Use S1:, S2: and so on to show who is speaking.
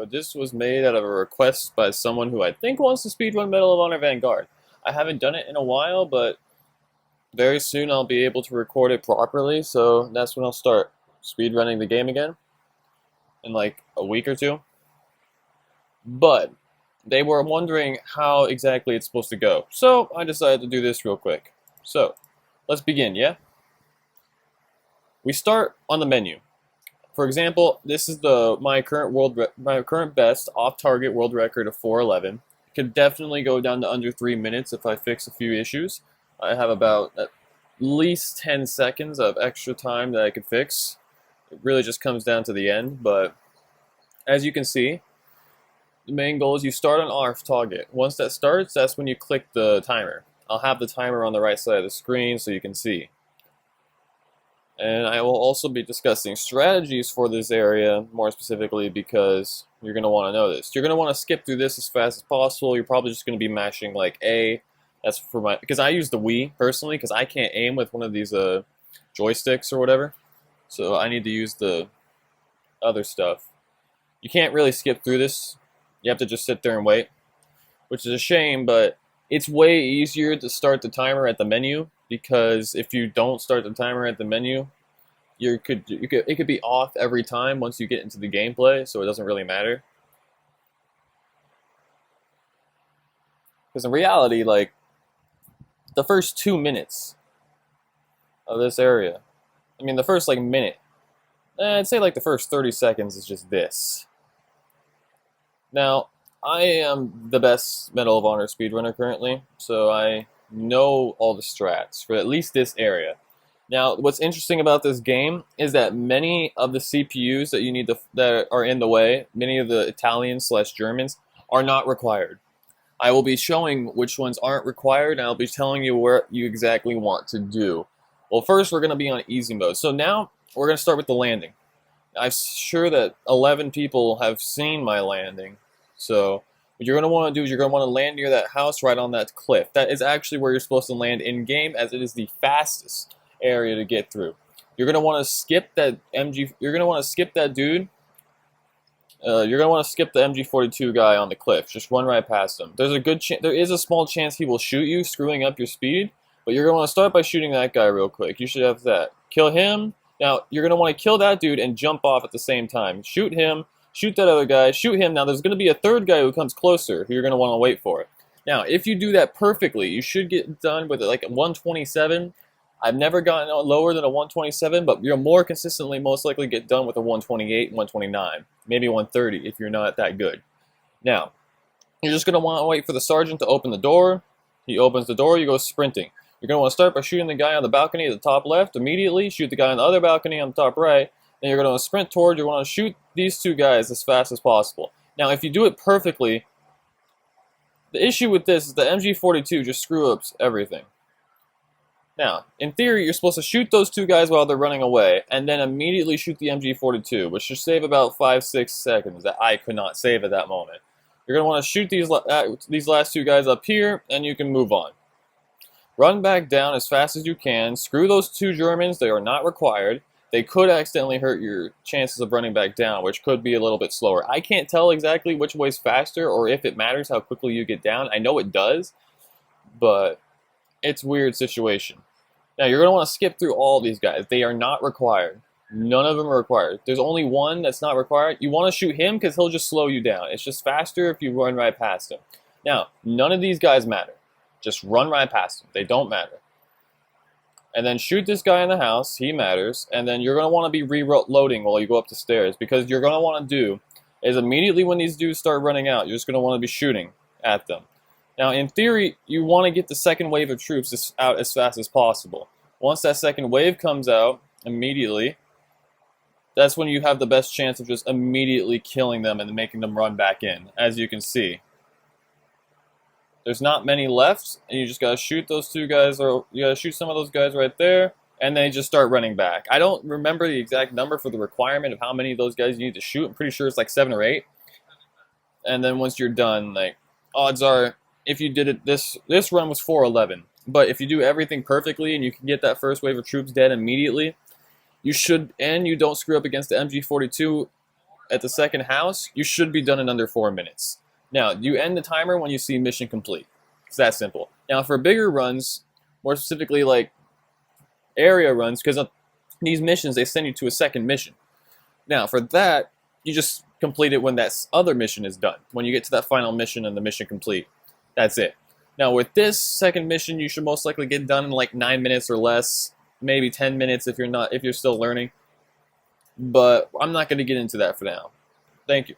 S1: video. This was made out of a request by someone who I think wants to speedrun Medal of Honor Vanguard. I haven't done it in a while, but very soon I'll be able to record it properly, so that's when I'll start speedrunning the game again in like a week or two. But they were wondering how exactly it's supposed to go, so I decided to do this real quick. So, let's begin, yeah? We start on the menu. For example, this is my current best off-target world record of 4:11. Could definitely go down to under 3 minutes if I fix a few issues. I have about at least 10 seconds of extra time that I could fix. It really just comes down to the end, but as you can see, the main goal is you start on off-target. Once that starts, that's when you click the timer. I'll have the timer on the right side of the screen so you can see. And I will also be discussing strategies for this area, more specifically because you're going to want to know this. You're going to want to skip through this as fast as possible. You're probably just going to be mashing like A. That's for because I use the Wii personally because I can't aim with one of these joysticks or whatever. So I need to use the other stuff. You can't really skip through this. You have to just sit there and wait, which is a shame, but it's way easier to start the timer at the menu. Because if you don't start the timer at the menu, it could be off every time once you get into the gameplay, so it doesn't really matter. Because in reality, like, the first 2 minutes of this area, I mean the first like minute, I'd say like the first 30 seconds is just this. Now, I am the best Medal of Honor speedrunner currently, so I know all the strats for at least this area. Now, what's interesting about this game is that many of the CPUs that you need that are in the way, many of the Italians/Germans, are not required. I will be showing which ones aren't required, and I'll be telling you where you exactly want to do. Well, first we're going to be on easy mode. So now we're going to start with the landing. I'm sure that 11 people have seen my landing, so what you're going to want to do is you're going to want to land near that house right on that cliff. That is actually where you're supposed to land in-game, as it is the fastest area to get through. You're going to want to skip that You're going to want to skip that dude. You're going to want to skip the MG42 guy on the cliff. Just run right past him. There is a small chance he will shoot you, screwing up your speed. But you're going to want to start by shooting that guy real quick. You should have that. Kill him. Now, you're going to want to kill that dude and jump off at the same time. Shoot him. Shoot that other guy, shoot him. Now there's going to be a third guy who comes closer who you're going to want to wait for. Now, if you do that perfectly, you should get done with like a 127. I've never gotten lower than a 127, but you'll more consistently most likely get done with a 128, 129, maybe 130 if you're not that good. Now, you're just going to want to wait for the sergeant to open the door. He opens the door, you go sprinting. You're going to want to start by shooting the guy on the balcony at the top left immediately, shoot the guy on the other balcony on the top right, then you're going to sprint toward, you want to shoot these two guys as fast as possible. Now, if you do it perfectly, the issue with this is the MG42 just screw ups everything. Now, in theory, you're supposed to shoot those two guys while they're running away, and then immediately shoot the MG42, which should save about 5-6 seconds that I could not save at that moment. You're going to want to shoot these last two guys up here, and you can move on. Run back down as fast as you can. Screw those two Germans, they are not required. They could accidentally hurt your chances of running back down, which could be a little bit slower. I can't tell exactly which way's faster or if it matters how quickly you get down. I know it does, but it's a weird situation. Now, you're going to want to skip through all these guys. They are not required. None of them are required. There's only one that's not required. You want to shoot him because he'll just slow you down. It's just faster if you run right past him. Now, none of these guys matter. Just run right past them. They don't matter. And then shoot this guy in the house, he matters, and then you're going to want to be reloading while you go up the stairs, because you're going to want to do is immediately when these dudes start running out, you're just going to want to be shooting at them. Now, in theory, you want to get the second wave of troops out as fast as possible. Once that second wave comes out, immediately, that's when you have the best chance of just immediately killing them and making them run back in, as you can see. There's not many left, and you just gotta shoot those two guys, or you gotta shoot some of those guys right there, and then just start running back. I don't remember the exact number for the requirement of how many of those guys you need to shoot. I'm pretty sure it's like 7 or 8. And then once you're done, like, odds are, if you did it, this run was 4:11. But if you do everything perfectly and you can get that first wave of troops dead immediately, you should, and you don't screw up against the MG42, at the second house, you should be done in under 4 minutes. Now, you end the timer when you see mission complete. It's that simple. Now, for bigger runs, more specifically like area runs, because these missions, they send you to a second mission. Now, for that, you just complete it when that other mission is done. When you get to that final mission and the mission complete, that's it. Now, with this second mission, you should most likely get done in like 9 minutes or less, maybe 10 minutes if you're still learning. But I'm not going to get into that for now. Thank you.